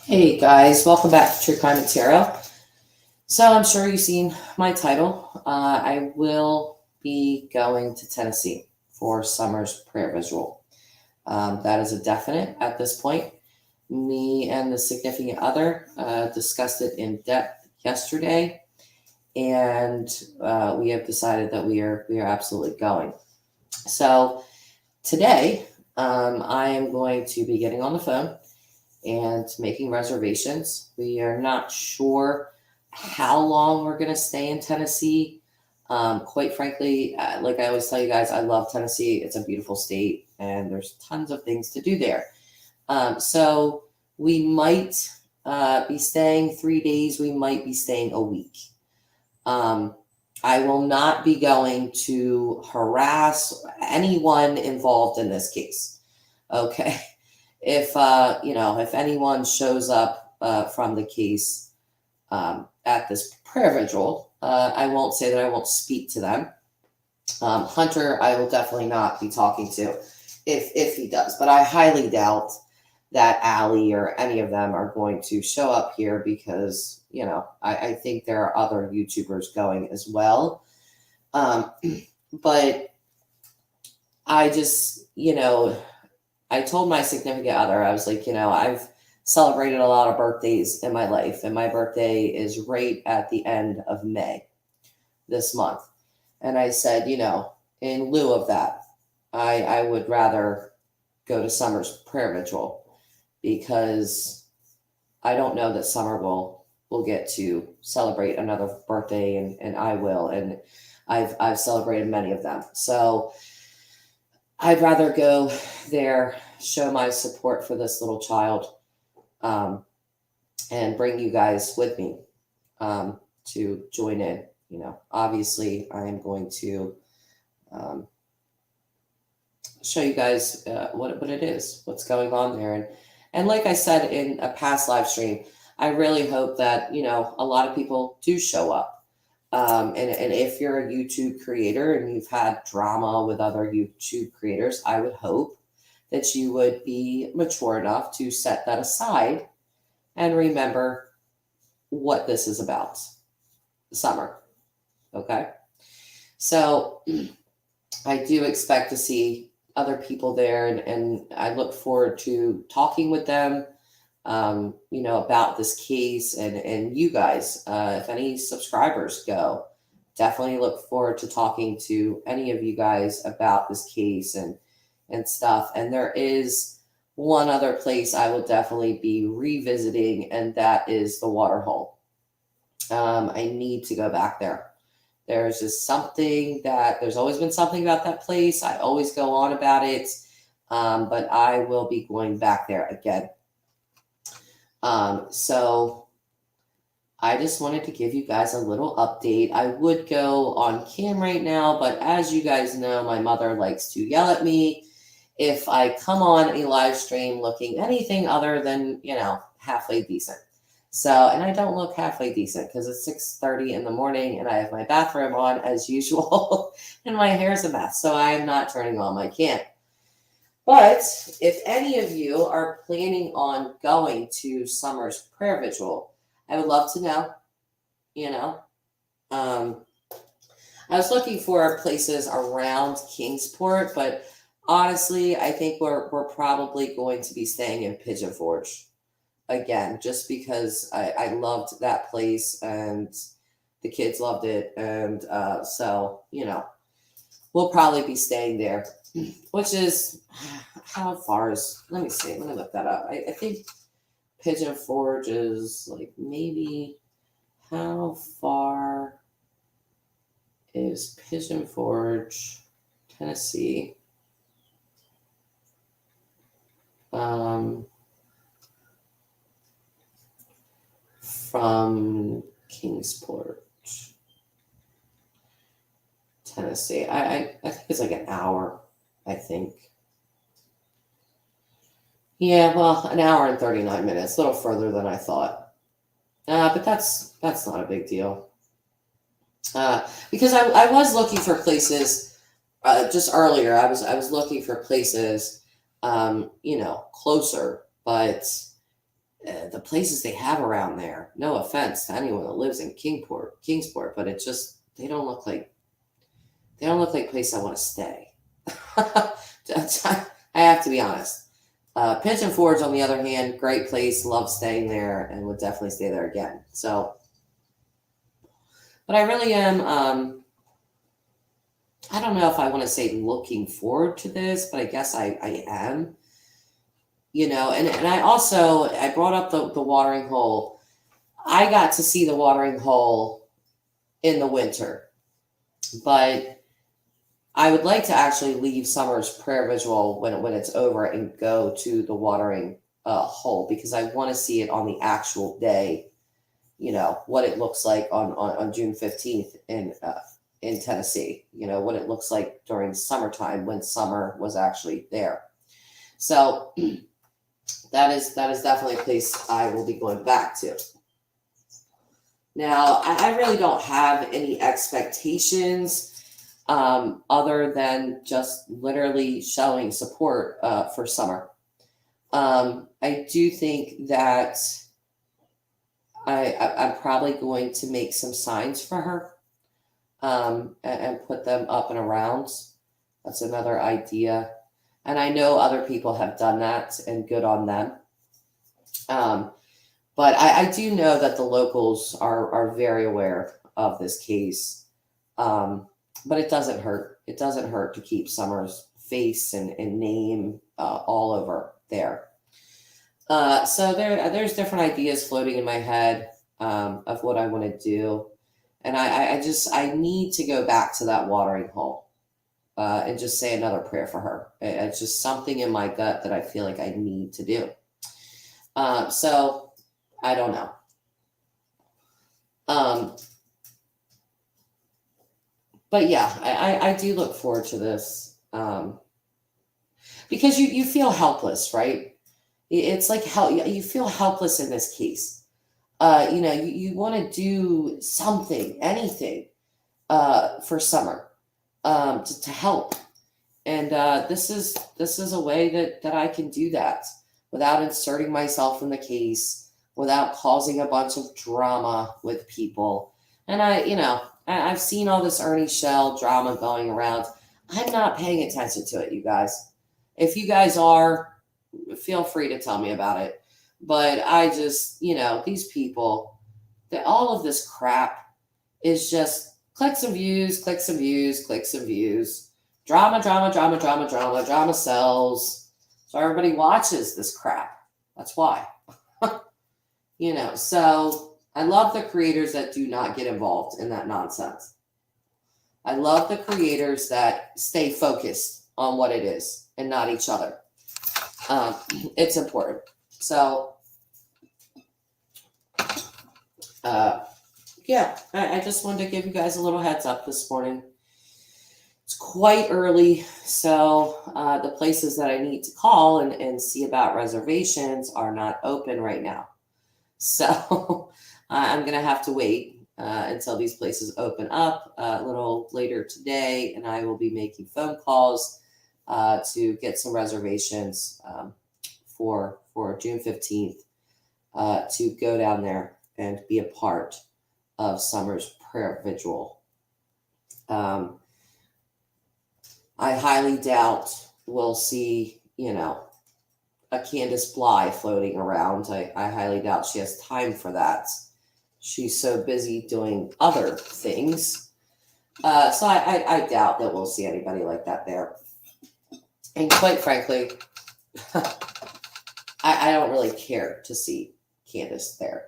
Hey guys, welcome back to True Crime and Tarot. So I'm sure you've seen my title. I will be going to Tennessee for summer's prayer visual. That is a definite at this point. Me and the significant other discussed it in depth yesterday, and we have decided that we are absolutely going. So today, I am going to be getting on the phone and making reservations. We are not sure how long we're going to stay in Tennessee. Quite frankly, like I always tell you guys, I love Tennessee. It's a beautiful state and there's tons of things to do there. So we might be staying 3 days, we might be staying a week. I will not be going to harass anyone involved in this case. Okay. If if anyone shows up from the case at this prayer vigil, I won't say that I won't speak to them. Hunter, I will definitely not be talking to if he does, but I highly doubt that Allie or any of them are going to show up here because I think there are other YouTubers going as well. But I just I told my significant other, I was like, I've celebrated a lot of birthdays in my life, and my birthday is right at the end of May this month. And I said, in lieu of that, I would rather go to Summer's prayer vigil because I don't know that Summer will get to celebrate another birthday, and I will. And I've celebrated many of them. So I'd rather go there, show my support for this little child, and bring you guys with me to join in. Obviously, I am going to show you guys what it is, what's going on there, and like I said in a past live stream, I really hope that a lot of people do show up. And if you're a YouTube creator and you've had drama with other YouTube creators, I would hope that you would be mature enough to set that aside and remember what this is about. Summer. Okay. So I do expect to see other people there, and I look forward to talking with them about this case, and you guys, if any subscribers go, definitely look forward to talking to any of you guys about this case and stuff. And there is one other place I will definitely be revisiting, and that is the waterhole. I need to go back there. There's just there's always been something about that place. I always go on about it, but I will be going back there again. So I just wanted to give you guys a little update. I would go on cam right now, but as you guys know, my mother likes to yell at me if I come on a live stream looking anything other than, halfway decent. So, and I don't look halfway decent because it's 6:30 in the morning and I have my bathrobe on as usual and my hair's a mess. So I am not turning on my cam. But if any of you are planning on going to Summer's prayer vigil, I would love to know. I was looking for places around Kingsport, but honestly, I think we're probably going to be staying in Pigeon Forge again, just because I loved that place and the kids loved it, and so we'll probably be staying there, which is how far is, let me see, let me look that up. I think Pigeon Forge is like, maybe, how far is Pigeon Forge, Tennessee? From Kingsport, Tennessee. I think it's like an hour, I think. Yeah, well, an hour and 39 minutes, a little further than I thought. But that's not a big deal. Because I was looking for places just earlier. I was looking for places, closer, but the places they have around there. No offense to anyone that lives in Kingsport, but it just they don't look like a place I want to stay. I have to be honest. Pigeon Forge, on the other hand, great place, love staying there, and would definitely stay there again. So, but I really am. I don't know if I want to say looking forward to this, but I guess I am. And I brought up the watering hole. I got to see the watering hole in the winter, but I would like to actually leave summer's prayer visual when it's over and go to the watering hole, because I want to see it on the actual day. What it looks like on June 15th in Tennessee. What it looks like during summertime when summer was actually there. So that is definitely a place I will be going back to. Now, I really don't have any expectations other than just literally showing support for summer. I do think that I'm probably going to make some signs for her and put them up and around. That's another idea. And I know other people have done that, and good on them. But I do know that the locals are very aware of this case. But it doesn't hurt. It doesn't hurt to keep Summer's face and name all over there. So there's different ideas floating in my head of what I want to do. And I need to go back to that watering hole and just say another prayer for her. It's just something in my gut that I feel like I need to do. So I don't know. But yeah, I do look forward to this because you feel helpless, right? It's like you feel helpless in this case. You want to do something, anything for Summer to help. And this is a way that I can do that without inserting myself in the case, without causing a bunch of drama with people. And I've seen all this Ernie Shell drama going around. I'm not paying attention to it, you guys. If you guys are, feel free to tell me about it. But I just, these people, all of this crap is just clicks and views, clicks and views, clicks and views. Drama, drama, drama, drama, drama. Drama sells. So everybody watches this crap. That's why. So I love the creators that do not get involved in that nonsense. I love the creators that stay focused on what it is and not each other. It's important. So, yeah, I just wanted to give you guys a little heads up this morning. It's quite early, so the places that I need to call and see about reservations are not open right now. So I'm going to have to wait until these places open up a little later today, and I will be making phone calls to get some reservations for June 15th to go down there and be a part of Summer's prayer vigil. I highly doubt we'll see, a Candace Bly floating around. I highly doubt she has time for that. She's so busy doing other things. So I doubt that we'll see anybody like that there. And quite frankly, I don't really care to see Candace there.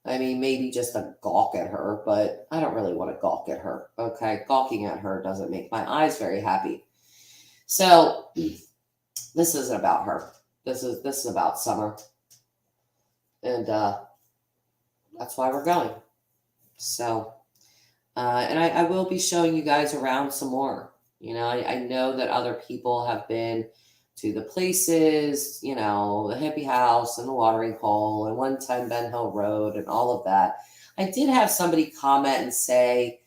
I mean, maybe just a gawk at her, but I don't really want to gawk at her. Okay, gawking at her doesn't make my eyes very happy. So this isn't about her. This is about Summer, and that's why we're going. So, and I will be showing you guys around some more. I know that other people have been to the places, the hippie house and the watering hole and 110 Ben Hill Road and all of that. I did have somebody comment and say,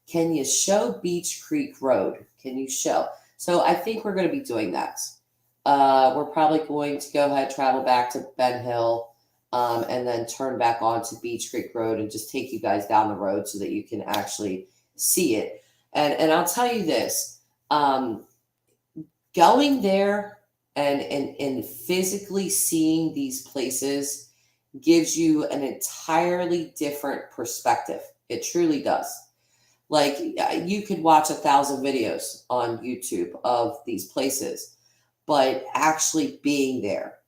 can you show Beach Creek Road? Can you show? So I think we're going to be doing that. We're probably going to go ahead, travel back to Ben Hill and then turn back onto Beach Creek Road and just take you guys down the road so that you can actually see it. And I'll tell you this, going there and physically seeing these places gives you an entirely different perspective. It truly does. Like, you could watch 1,000 videos on YouTube of these places, but actually being there,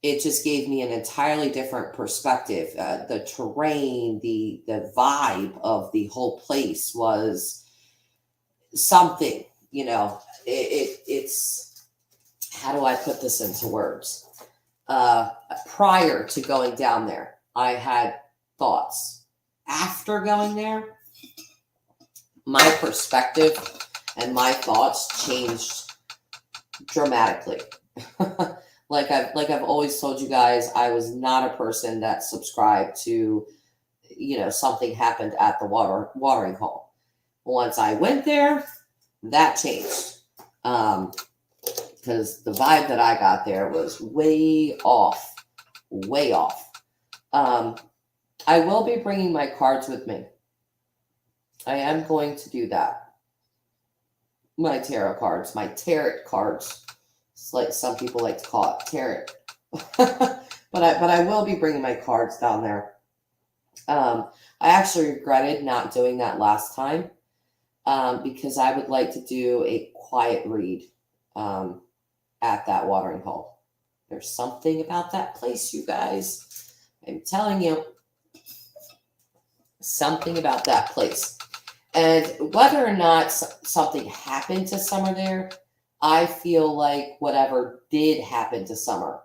it just gave me an entirely different perspective. The terrain, the vibe of the whole place was something. It's, how do I put this into words? Prior to going down there, I had thoughts. After going there, my perspective and my thoughts changed dramatically. Like I've always told you guys, I was not a person that subscribed to, something happened at the watering hole. Once I went there, that changed. Because the vibe that I got there was way off. Way off. I will be bringing my cards with me. I am going to do that. My tarot cards, my tarot cards. It's like some people like to call it tarot. but I will be bringing my cards down there. I actually regretted not doing that last time, because I would like to do a quiet read at that watering hole. There's something about that place, you guys. I'm telling you. Something about that place. And whether or not something happened to Summer there, I feel like whatever did happen to Summer,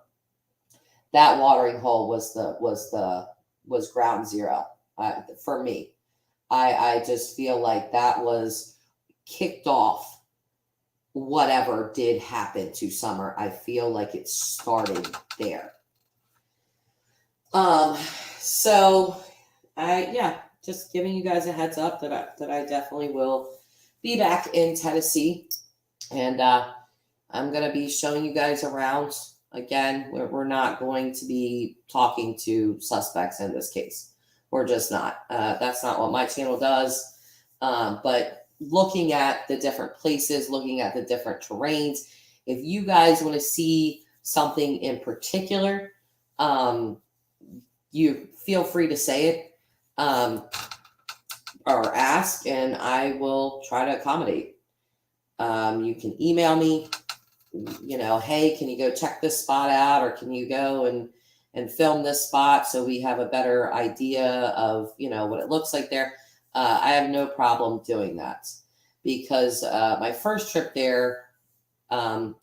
that watering hole was ground zero for me. I just feel like that was kicked off whatever did happen to Summer. I feel like it started there. So just giving you guys a heads up that I definitely will be back in Tennessee, and I'm going to be showing you guys around. Again, we're not going to be talking to suspects in this case. We're just not. That's not what my channel does. But looking at the different places, looking at the different terrains, if you guys want to see something in particular, you feel free to say it. Or ask, and I will try to accommodate. You can email me, hey, can you go check this spot out, or can you go and film this spot so we have a better idea of, what it looks like there. I have no problem doing that, because my first trip there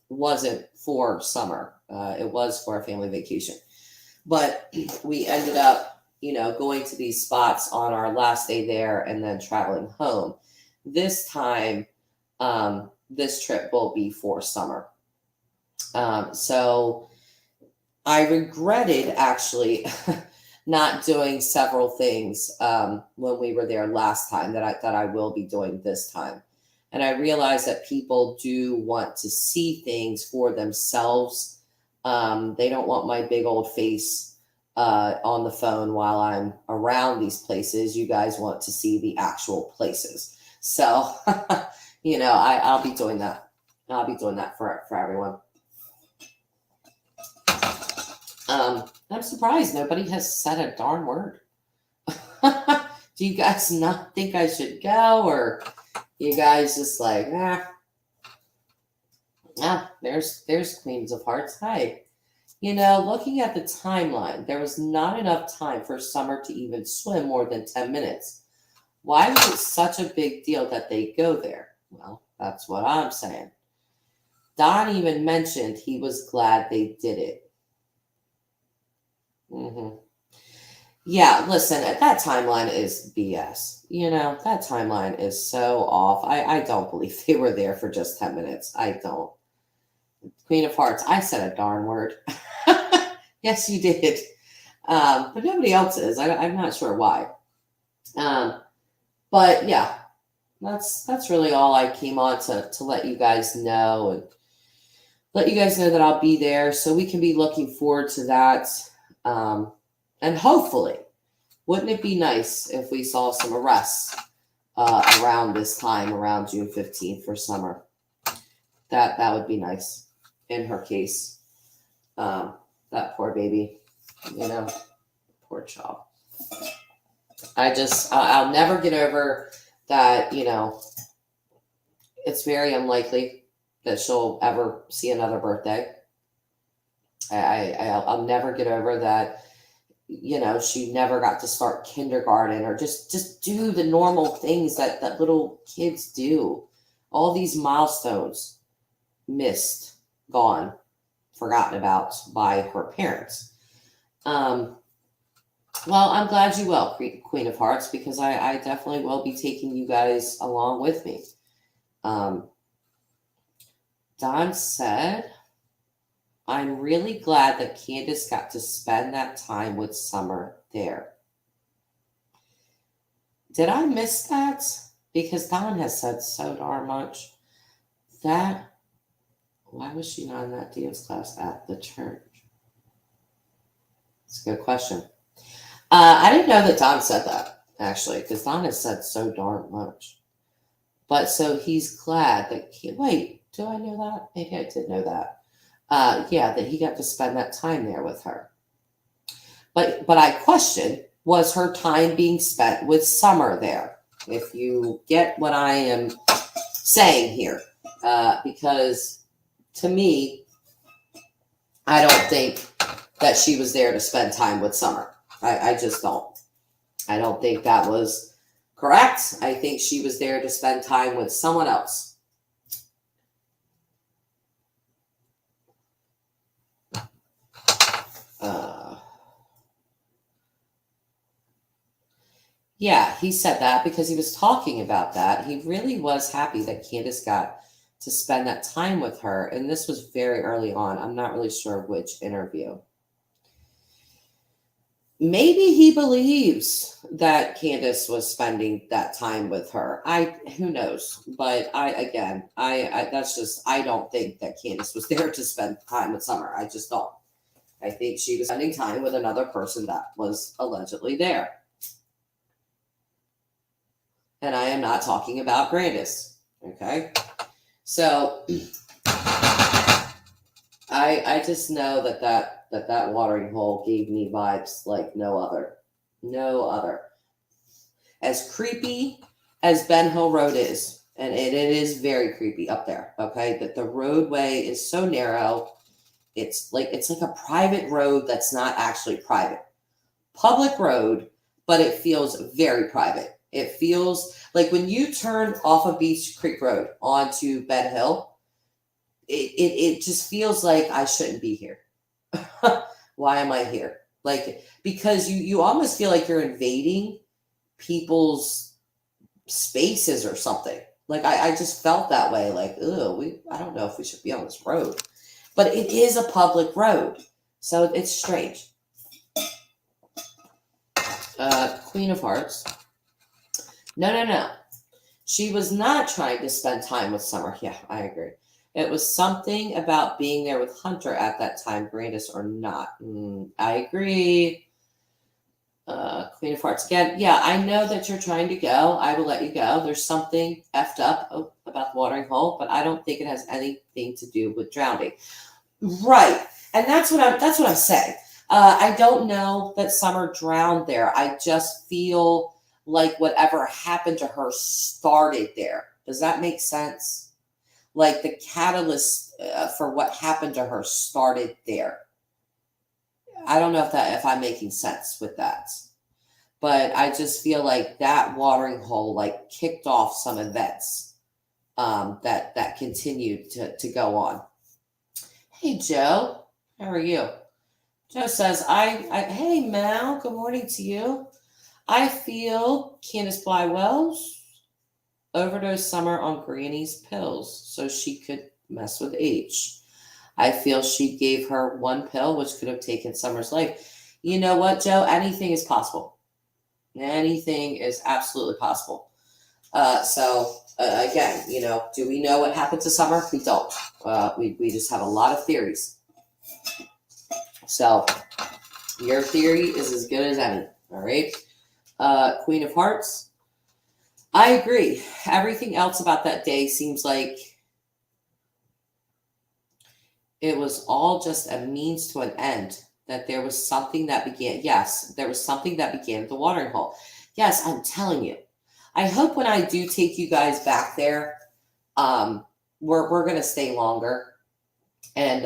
wasn't for summer. It was for a family vacation. But we ended up, going to these spots on our last day there and then traveling home. This time, this trip will be for summer. So I regretted actually not doing several things when we were there last time that I will be doing this time. And I realize that people do want to see things for themselves. They don't want my big old face on the phone while I'm around these places. You guys want to see the actual places. So, I'll be doing that. I'll be doing that for everyone. I'm surprised nobody has said a darn word. Do you guys not think I should go, or you guys just like, there's Queens of Hearts. Hi. Looking at the timeline, there was not enough time for Summer to even swim more than 10 minutes. Why was it such a big deal that they go there? Well, that's what I'm saying. Don even mentioned he was glad they did it. Yeah, listen, that timeline is BS. That timeline is so off. I don't believe they were there for just 10 minutes. I don't. Queen of Hearts, I said a darn word. Yes, you did. But nobody else is. I'm not sure why. But yeah, that's really all I came on to let you guys know. And let you guys know that I'll be there, so we can be looking forward to that. And hopefully, wouldn't it be nice if we saw some arrests around this time, around June 15th for Summer? That would be nice in her case. That poor baby, poor child. I'll never get over that, it's very unlikely that she'll ever see another birthday. I'll never get over that, she never got to start kindergarten or just do the normal things that little kids do. All these milestones missed, gone, forgotten about by her parents. Well, I'm glad you will, Queen of Hearts, because I definitely will be taking you guys along with me. Don said, I'm really glad that Candace got to spend that time with Summer there. Did I miss that? Because Don has said so darn much. Why was she not in that dance class at the church? It's a good question. I didn't know that Don said that, actually, because Don has said so darn much. But so he's glad that wait, do I know that? Maybe I did know that. Yeah, that he got to spend that time there with her. But I question, was her time being spent with Summer there? If you get what I am saying here. Because to me, I don't think that she was there to spend time with Summer. I just don't. I don't think that was correct. I think she was there to spend time with someone else. Yeah, he said that because he was talking about that. He really was happy that Candace got to spend that time with her. And this was very early on. I'm not really sure which interview. Maybe he believes that Candace was spending that time with her. Who knows? But I don't think that Candace was there to spend time with Summer. I just don't. I think she was spending time with another person that was allegedly there. And I am not talking about Grandis. Okay? So I just know that watering hole gave me vibes like no other. No other. As creepy as Ben Hill Road is, and it is very creepy up there, okay? That the roadway is so narrow. It's like a private road that's not actually private. Public road, but it feels very private. It feels like when you turn off of Beach Creek Road onto Ben Hill, it just feels like I shouldn't be here. Why am I here? Like, because you almost feel like you're invading people's spaces or something. Like I just felt that way. Like, I don't know if we should be on this road. But it is a public road. So it's strange. Queen of Hearts. No. She was not trying to spend time with Summer. Yeah, I agree. It was something about being there with Hunter at that time, Grandis or not. I agree. Queen of Hearts again. Yeah, I know that you're trying to go. I will let you go. There's something effed up about the watering hole, but I don't think it has anything to do with drowning. Right, and that's what I'm saying. I don't know that Summer drowned there. I just feel like whatever happened to her started there. Does that make sense? Like the catalyst for what happened to her started there. I don't know if I'm making sense with that, but I just feel like that watering hole like kicked off some events that continued to go on. Hey Joe, how are you? Joe says, hey Mal, good morning to you. I feel Candace Blywell's overdosed Summer on Granny's pills so she could mess with H. I feel she gave her one pill which could have taken Summer's life. You know what, Joe? Anything is possible. Anything is absolutely possible. Again, do we know what happened to Summer? We don't. We just have a lot of theories. So your theory is as good as any. All right. Queen of Hearts. I agree. Everything else about that day seems like it was all just a means to an end. That there was something that began. Yes, there was something that began at the watering hole. Yes, I'm telling you. I hope when I do take you guys back there, we're gonna stay longer, and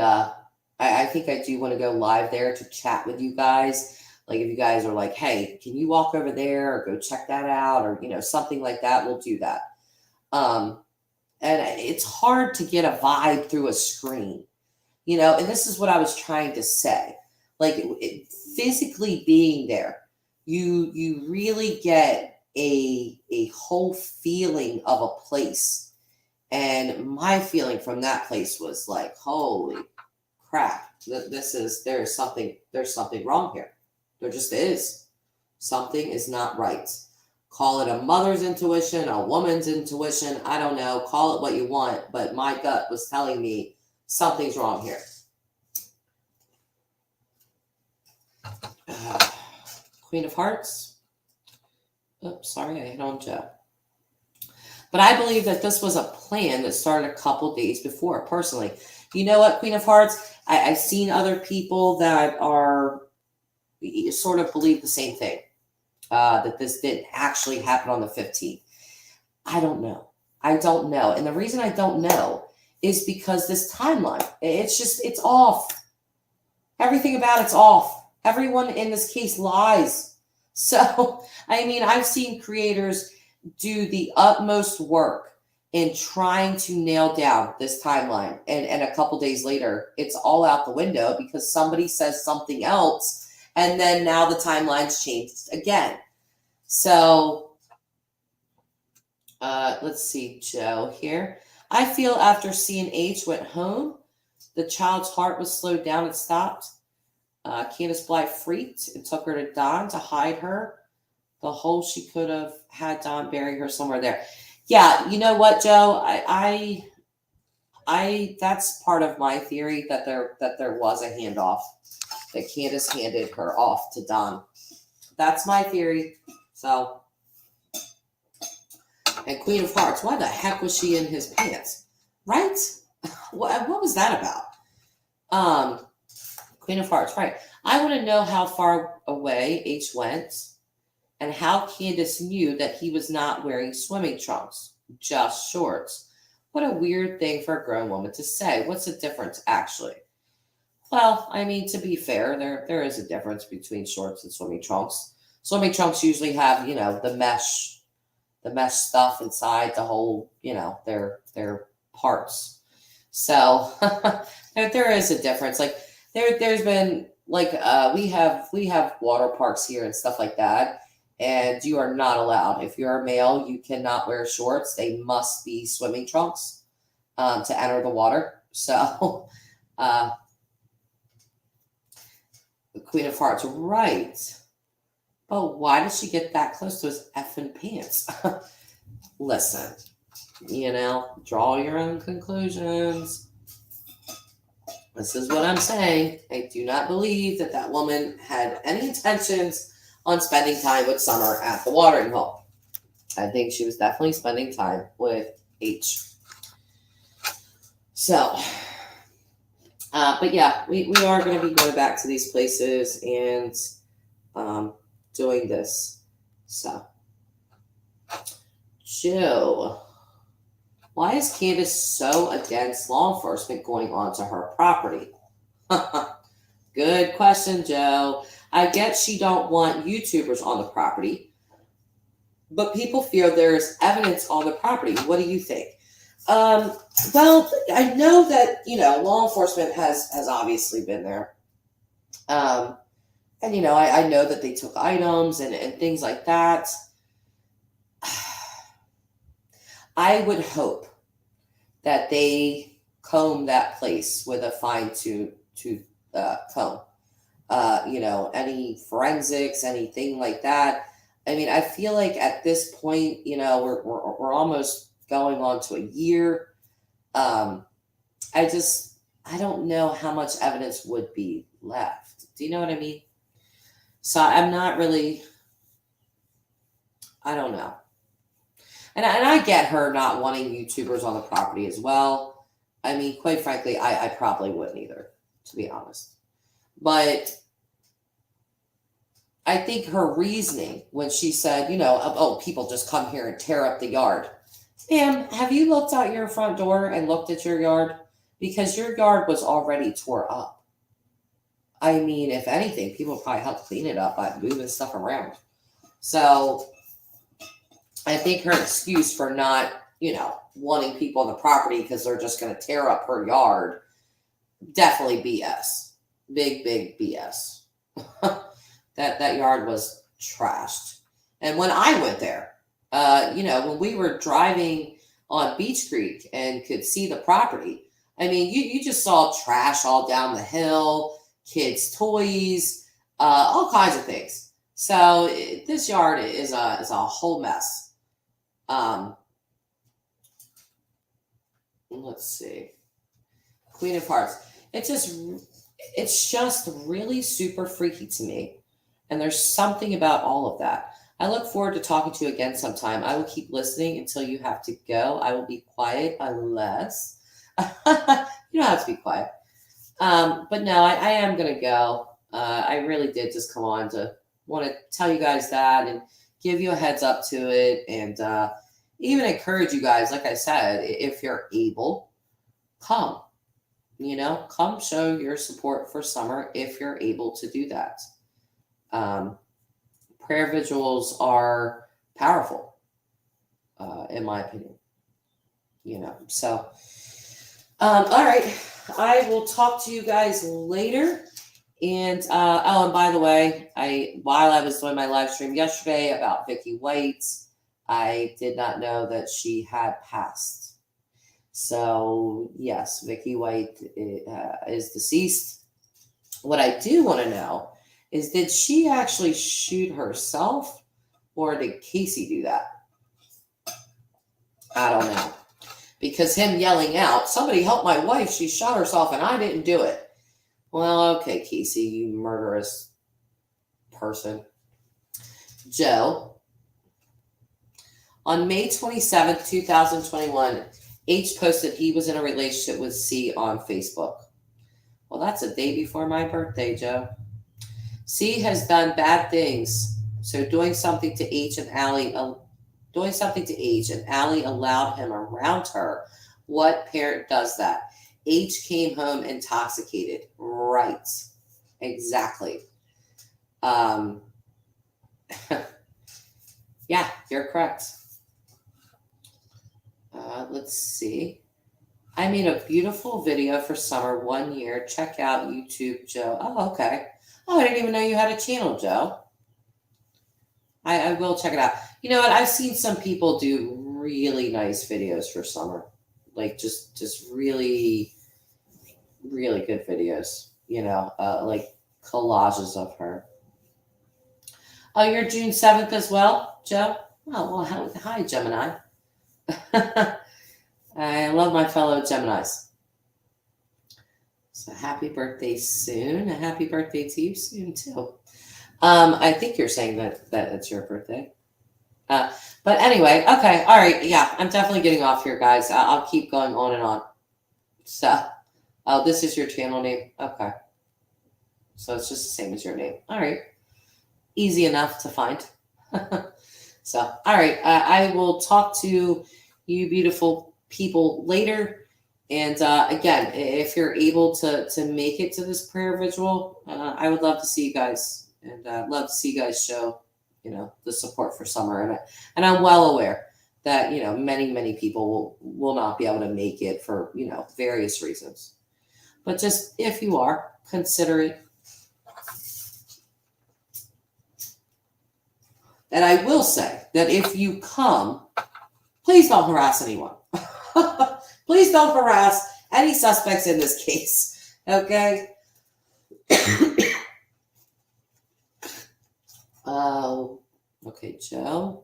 I think I do want to go live there to chat with you guys. Like if you guys are like, hey, can you walk over there or go check that out, or something like that, we'll do that. And it's hard to get a vibe through a screen, and this is what I was trying to say. Like physically being there, you really get a whole feeling of a place. And my feeling from that place was like, holy crap, there's something wrong here. There just is. Something is not right. Call it a mother's intuition, a woman's intuition, I don't know, call it what you want, but my gut was telling me something's wrong here. Queen of Hearts. Oops, sorry, I hit on Joe. But I believe that this was a plan that started a couple days before, personally. You know what, Queen of Hearts? I've seen other people that are sort of believe the same thing, that this didn't actually happen on the 15th. I don't know. And the reason I don't know is because this timeline, it's off. Everything about it's off. Everyone in this case lies. So, I mean, I've seen creators do the utmost work in trying to nail down this timeline. And a couple days later, it's all out the window because somebody says something else. And then now the timeline's changed again. So, let's see, Joe here. I feel after C&H went home, the child's heart was slowed down and stopped. Candace Bly freaked and took her to Don to hide her. The whole she could have had Don bury her somewhere there. Yeah, you know what, Joe? I that's part of my theory that there was a handoff, that Candace handed her off to Don. That's my theory. So, and Queen of Hearts, why the heck was she in his pants? Right? What was that about? Queen of Hearts, right. I want to know how far away H went and how Candace knew that he was not wearing swimming trunks, just shorts. What a weird thing for a grown woman to say. What's the difference, actually? Well, I mean, to be fair, there is a difference between shorts and swimming trunks. Swimming trunks usually have, the mesh stuff inside the whole, their parts. So there is a difference. Like there's been like we have water parks here and stuff like that, and you are not allowed. If you're a male, you cannot wear shorts. They must be swimming trunks to enter the water. So the Queen of Hearts, right? But why did she get that close to his effing pants? Listen, draw your own conclusions. This is what I'm saying. I do not believe that woman had any intentions on spending time with Summer at the watering hole. I think she was definitely spending time with H. So, but yeah, we are going to be going back to these places and doing this. So, Joe, why is Candace so against law enforcement going onto her property? Good question, Joe. I get she don't want YouTubers on the property, but people feel there's evidence on the property. What do you think? Well, I know that, law enforcement has obviously been there. And, I know that they took items and things like that. I would hope that they comb that place with a fine-tooth comb. Any forensics, anything like that. I mean, I feel like at this point, we're almost going on to a year. Um, I don't know how much evidence would be left. Do you know what I mean? So I'm not really, I don't know. And I get her not wanting YouTubers on the property as well. I mean, quite frankly, I probably wouldn't either, to be honest. But I think her reasoning when she said, oh, people just come here and tear up the yard. Ma'am, have you looked out your front door and looked at your yard? Because your yard was already tore up. I mean, if anything, people probably helped clean it up by moving stuff around. So I think her excuse for not, wanting people on the property because they're just going to tear up her yard, definitely BS. Big BS. That yard was trashed. And when I went there, when we were driving on Beach Creek and could see the property, I mean, you just saw trash all down the hill, kids' toys, all kinds of things. So this yard is a whole mess. Let's see. Queen of Hearts. It's just really super freaky to me. And there's something about all of that. I look forward to talking to you again sometime. I will keep listening until you have to go. I will be quiet unless you don't have to be quiet. But no, I am going to go. I really did just come on to want to tell you guys that and give you a heads up to it. And even encourage you guys, like I said, if you're able, come. Come show your support for summer if you're able to do that. Prayer vigils are powerful, in my opinion. So, all right. I will talk to you guys later. And, and by the way, while I was doing my live stream yesterday about Vicky White, I did not know that she had passed. So, yes, Vicky White is deceased. What I do want to know is, did she actually shoot herself or did Casey do that? I don't know. Because him yelling out, somebody help my wife, she shot herself and I didn't do it. Well, okay, Casey, you murderous person. Joe. On May 27th, 2021, H posted he was in a relationship with C on Facebook. Well, that's a day before my birthday, Joe. C has done bad things, so doing something to H and Allie allowed him around her. What parent does that? H came home intoxicated. Right. Exactly. Yeah, you're correct. Let's see. I made a beautiful video for summer 1 year. Check out YouTube, Joe. Oh, okay. Oh, I didn't even know you had a channel, Joe. I will check it out. You know what? I've seen some people do really nice videos for summer. Like just really, really good videos. Like collages of her. Oh, you're June 7th as well, Joe? Oh, well, hi, Gemini. I love my fellow Geminis. So happy birthday soon. A happy birthday to you soon, too. I think you're saying that it's your birthday. But anyway, okay. All right. Yeah, I'm definitely getting off here, guys. I'll keep going on and on. So, this is your channel name. Okay. So it's just the same as your name. All right. Easy enough to find. So, all right. I will talk to you beautiful people later. And again, if you're able to make it to this prayer vigil, I would love to see you guys. And I'd love to see you guys show, the support for summer. And I'm well aware that, many people will not be able to make it for, various reasons. But just if you are, consider it. And I will say that if you come, please don't harass anyone. Please don't harass any suspects in this case. Okay? Oh, okay. Okay, Joe.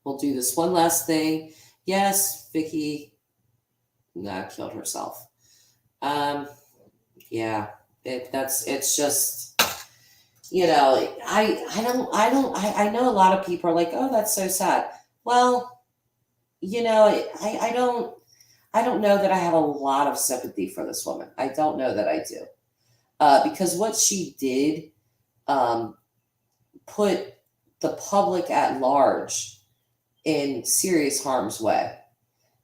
We'll do this one last thing. Yes, Vicky killed herself. Yeah, it's just, I know a lot of people are like, oh, that's so sad. Well, I don't know that I have a lot of sympathy for this woman. I don't know that I do. Because what she did um, put the public at large in serious harm's way.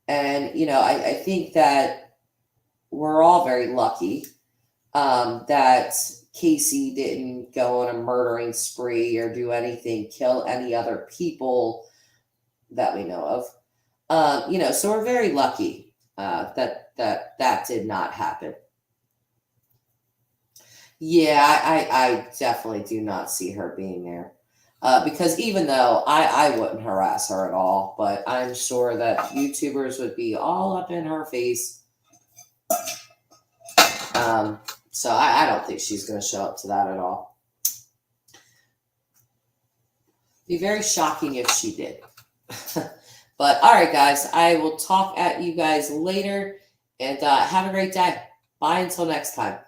And, I think that we're all very lucky that Casey didn't go on a murdering spree or do anything, kill any other people that we know of. So we're very lucky that did not happen. Yeah, I definitely do not see her being there. Because even though I wouldn't harass her at all, but I'm sure that YouTubers would be all up in her face. So I don't think she's going to show up to that at all. Be very shocking if she did. But all right, guys, I will talk at you guys later, and have a great day. Bye until next time.